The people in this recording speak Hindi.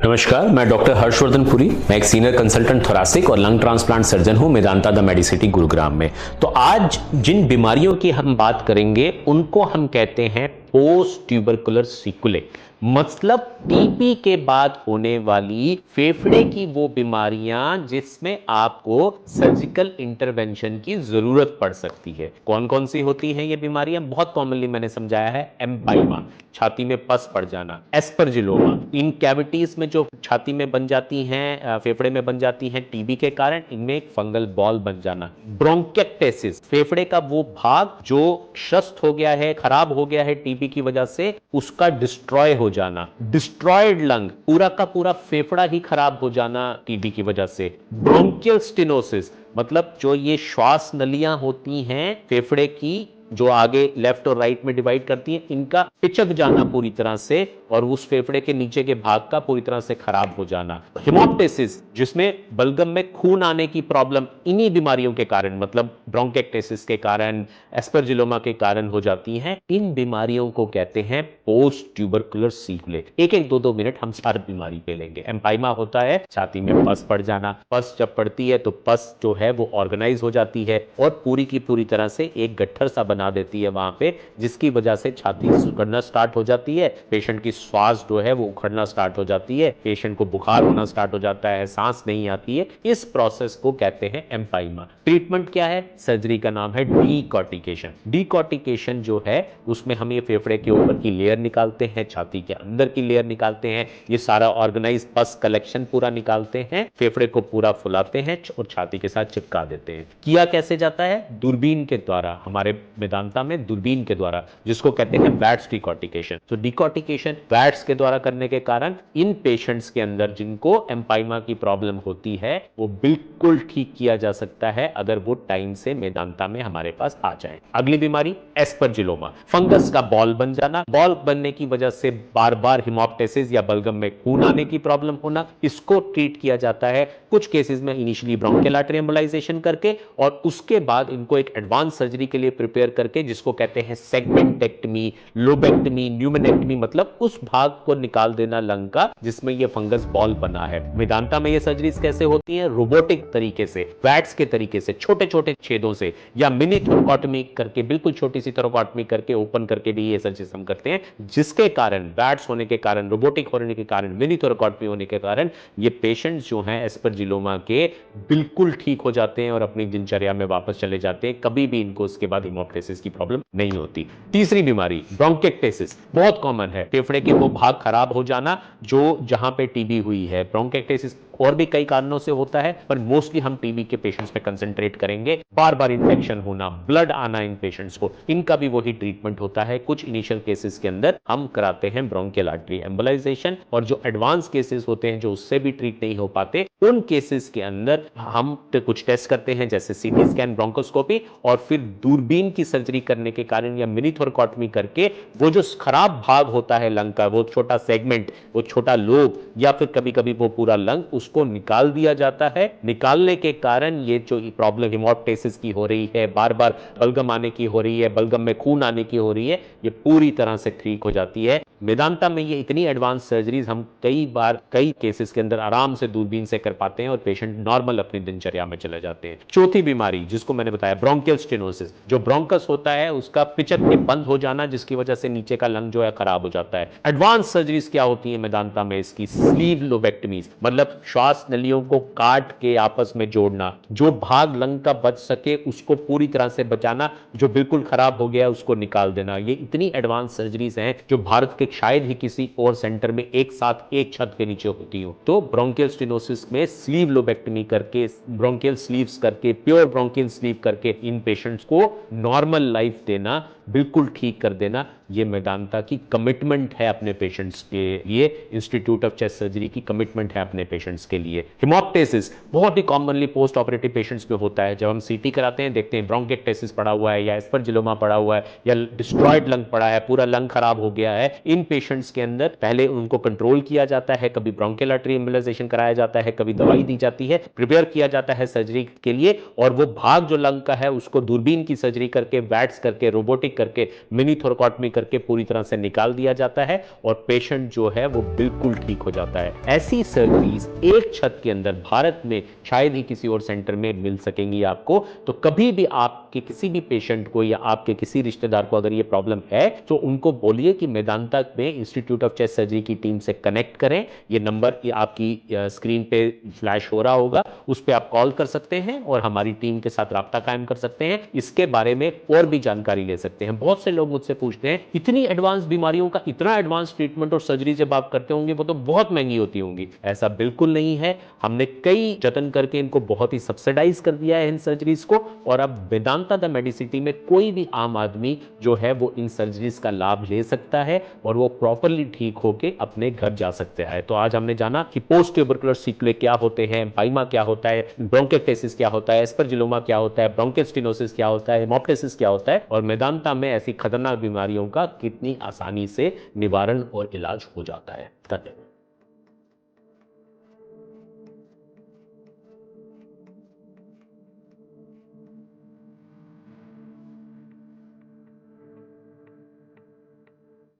नमस्कार, मैं डॉक्टर हर्षवर्धन पुरी। मैं एक सीनियर कंसल्टेंट थोरेसिक और लंग ट्रांसप्लांट सर्जन हूं मेदांता द मेडिसिटी गुरुग्राम में। तो आज जिन बीमारियों की हम बात करेंगे उनको हम कहते हैं पोस्ट ट्यूबरकुलर सीक्वेले, मतलब टीबी के बाद होने वाली फेफड़े की वो बीमारियां जिसमें आपको सर्जिकल इंटरवेंशन की जरूरत पड़ सकती है। कौन कौन सी होती हैं ये बीमारियां? बहुत कॉमनली मैंने समझाया है, एम्पाइमा, छाती में पस पड़ जाना, एस्परजिलोमा, इन कैविटीज में जो छाती में बन जाती हैं, फेफड़े में बन जाती हैं टीबी के कारण, इनमें एक फंगल बॉल बन जाना, ब्रोंकेक्टेसिस, फेफड़े का वो भाग जो क्षस्त हो गया है, खराब हो गया है टीबी की वजह से, उसका डिस्ट्रॉय हो जाना, डिस्ट्रॉयड लंग, पूरा का पूरा फेफड़ा ही खराब हो जाना टीबी की वजह से, ब्रोंकियल स्टेनोसिस, मतलब जो ये श्वास नलियां होती हैं फेफड़े की जो आगे लेफ्ट और राइट में डिवाइड करती हैं, इनका पिचक जाना पूरी तरह से और उस फेफड़े के नीचे के भाग का पूरी तरह से खराब हो जाना, हेमोप्टेसिस, जिसमें बलगम में खून आने की प्रॉब्लम इन्हीं बीमारियों के कारण, मतलब ब्रोंकेक्टेसिस के कारण, एस्परजिलोमा के कारण हो जाती हैं। इन बीमारियों को कहते हैं पोस्ट ट्यूबरकुलर सीक्वेले। एक एक दो मिनट हम हर बीमारी पे लेंगे। एम्पाइमा होता है छाती में पस पड़ जाना। पस जब पड़ती है तो पस जो है वो ऑर्गेनाइज हो जाती है और पूरी की पूरी तरह से एक गट्ठर सा बना देती है वहां पे, जिसकी वजह से छाती उखड़ना स्टार्ट हो जाती है, पेशेंट की श्वास जो है वो उखड़ना स्टार्ट हो जाती है, पेशेंट को बुखार होना स्टार्ट हो जाता है, सांस नहीं आती है। इस प्रोसेस को कहते हैं एम्पाइमा। ट्रीटमेंट क्या है? सर्जरी का नाम है डीकॉर्टिकेशन। डीकॉर्टिकेशन जो है उसमें हम ये फेफड़े के ऊपर की लेयर निकालते हैं, छाती के अंदर की लेयर निकालते हैं, ये सारा ऑर्गेनाइज पस कलेक्शन पूरा निकालते हैं, फेफड़े को पूरा फुलाते हैं और छाती के साथ चिपका देते हैं। किया कैसे जाता है? दूरबीन के द्वारा, हमारे मेदांता में दूरबीन के द्वारा, जिसको कहते हैं वैट्स डीकॉर्टिकेशन। तो डीकॉर्टिकेशन वैट्स के द्वारा करने के कारण इन पेशेंट्स के अंदर जिनको एम्पाइमा की प्रॉब्लम होती है वो बिल्कुल ठीक किया जा सकता है अगर वो टाइम से मेदांता में हमारे पास आ जाए। अगली बीमारी एस्परजिलोमा, फंगस का बॉल बन जाना, बॉल बनने की वजह से बार बार हिमोप्टेसिस या बलगम में खून आने की प्रॉब्लम होना। इसको ट्रीट किया जाता है कुछ केसेस में इनिशियली ब्रोंकियल आर्टरी एम्बोलाइजेशन करके और उसके बाद इनको एक एडवांस सर्जरी के लिए प्रिपेयर करके, जिसको कहते हैं सेगमेंटेक्टमी, लोबेक्टमी, न्यूमेनेक्टमी, मतलब उस भाग को निकाल देना लंग का जिसमें ये फंगस बॉल बना है। वेदांता में ये सर्जरीज कैसे होती हैं? रोबोटिक तरीके से, वैट्स के तरीके से, छोटे छोटे छेदों से, या मिनी थोरैकोटॉमी करके, बिल्कुल छोटी सी थोरैकोटॉमी करके, ओपन करके भी ये सर्जरीज हम करते हैं, जिसके कारण वैट्स होने के कारण, रोबोटिक होने के कारण, मिनी थोरैकोटॉमी होने के कारण ये पेशेंट्स जो हैं एस्परजिलोमा के बिल्कुल ठीक हो जाते हैं और अपनी दिनचर्या में वापस चले जाते हैं। कभी भी इनको उसके बाद हिमोप्टेसिस की प्रॉब्लम नहीं होती। तीसरी बीमारी ब्रोंकेक्टेसिस, बहुत कॉमन है, फेफड़े के वो भाग खराब हो जाना जो जहां पे टीबी हुई है। ब्रोंकेक्टेसिस और भी कई कारणों से होता है पर मोस्टली हम टीबी के पेशेंट्स पे कंसंट्रेट करेंगे। बार बार इंफेक्शन होना, ब्लड आना इन पेशेंट्स को, इनका भी वही ट्रीटमेंट होता है। कुछ इनिशियल केसेस के अंदर हम कराते हैं ब्रोंकियल आर्टरी एम्बोलाइजेशन, और जो एडवांस केसेस होते हैं जो उससे भी ट्रीट नहीं हो पाते, उन केसेस के अंदर हम कुछ टेस्ट करते हैं जैसे सीटी स्कैन, ब्रोंकोस्कोपी, और फिर दूरबीन की सर्जरी करने के कारण या मिनी थोरैकोटॉमी करके वो जो खराब भाग होता है लंग का, वो छोटा सेगमेंट, वो छोटा लोब, या फिर कभी कभी वो पूरा लंग, उसको निकाल दिया जाता है। निकालने के कारण ये जो प्रॉब्लम हिमोप्टेसिस की हो रही है, बार बार बलगम आने की हो रही है, बलगम में खून आने की हो रही है, ये पूरी तरह से ठीक हो जाती है। वेदांता में ये इतनी एडवांस सर्जरीज हम कई बार कई केसेस के अंदर आराम से दूरबीन से कर पाते हैं और पेशेंट नॉर्मल अपनी दिनचर्या में चले जाते हैं। चौथी बीमारी जिसको मैंने बताया ब्रोंकियल स्टेनोसिस, जो ब्रोंकस होता है उसका पिचक के बंद हो जाना, जिसकी वजह से नीचे का लंग जो है खराब हो जाता है। एडवांस सर्जरीज क्या होती है मेदांता में? इसकी स्लीव लोबेक्टमीज, मतलब श्वास नलियों को काट के आपस में जोड़ना, जो भाग लंग का बच सके उसको पूरी तरह से बचाना, जो बिल्कुल खराब हो गया उसको निकाल देना। ये इतनी एडवांस सर्जरीज हैं जो भारत के शायद ही किसी और सेंटर में एक साथ एक छत के नीचे होती हो। तो ब्रोंकियल स्टेनोसिस में स्लीव लोबेक्टमी करके, ब्रोंकियल स्लीव्स करके, प्योर ब्रोंकियल स्लीव करके इन पेशेंट्स को नॉर्मल लाइफ देना, बिल्कुल ठीक कर देना, ये मेदांता की कमिटमेंट है अपने पेशेंट्स के लिए। इंस्टीट्यूट ऑफ चेस्ट सर्जरी की कमिटमेंट है अपने पेशेंट्स के लिए। हिमोप्टेसिस बहुत ही कॉमनली पोस्ट ऑपरेटिव पेशेंट्स में होता है। जब हम सीटी कराते हैं देखते हैं ब्रोंकेक्टेसिस पड़ा हुआ है या एस्परजिलोमा पड़ा हुआ है या डिस्ट्रॉयड लंग पड़ा है, पूरा लंग खराब हो गया है। इन पेशेंट्स के अंदर पहले उनको कंट्रोल किया जाता है, कभी ब्रोंकियल आर्टरी एम्बोलाइजेशन कराया जाता है, कभी दवाई दी जाती है, प्रिपेयर किया जाता है सर्जरी के लिए, और वो भाग जो लंग का है उसको दूरबीन की सर्जरी करके, वैट्स करके, रोबोटिक एक करके मिनी थोरैकोटॉमी करके पूरी तरह से निकाल दिया जाता है और पेशेंट जो है वो बिल्कुल ठीक हो जाता है। ऐसी सर्जरीज एक छत के अंदर भारत में शायद ही किसी और सेंटर में मिल सकेंगी आपको। तो कभी भी आपके किसी भी पेशेंट को या आपके किसी रिश्तेदार को अगर ये प्रॉब्लम है तो उनको बोलिए कि मेदांता में इंस्टीट्यूट ऑफ चेस्ट सर्जरी की टीम से कनेक्ट करें। ये नंबर आपकी स्क्रीन पे फ्लैश हो रहा होगा, उस पर आप कॉल कर सकते हैं और हमारी टीम के साथ राब्ता कायम कर सकते हैं। इसके बारे में और भी जानकारी ले सकते हैं। बहुत से लोग मुझसे पूछते हैं इतनी एडवांस बीमारियों का इतना एडवांस ट्रीटमेंट और सर्जरी जब आप करते होंगे वो तो बहुत महंगी होती होंगी। ऐसा बिल्कुल नहीं है। हमने कई जतन करके इनको बहुत ही सब्सिडाइज कर दिया है इन सर्जरीज को, और अब वेदांता द मेडिसिटी में कोई भी आम आदमी जो है वो इन सर्जरीज का लाभ ले सकता है और वो प्रॉपरली ठीक होके अपने घर जा सकता है। तो आज हमने जाना कि पोस्ट ट्यूबरकुलर सीक्वेले क्या होते हैं, एम्फाइमा क्या होता है, ब्रोंकियोस्टेसिस क्या होता है, एस्परजिलोमा क्या होता है, ब्रोंकियल स्टेनोसिस क्या होता है, हेमोप्टाइसिस क्या होता है, और मेदांता में ऐसी खतरनाक बीमारियों का कितनी आसानी से निवारण और इलाज हो जाता है। धन्यवाद।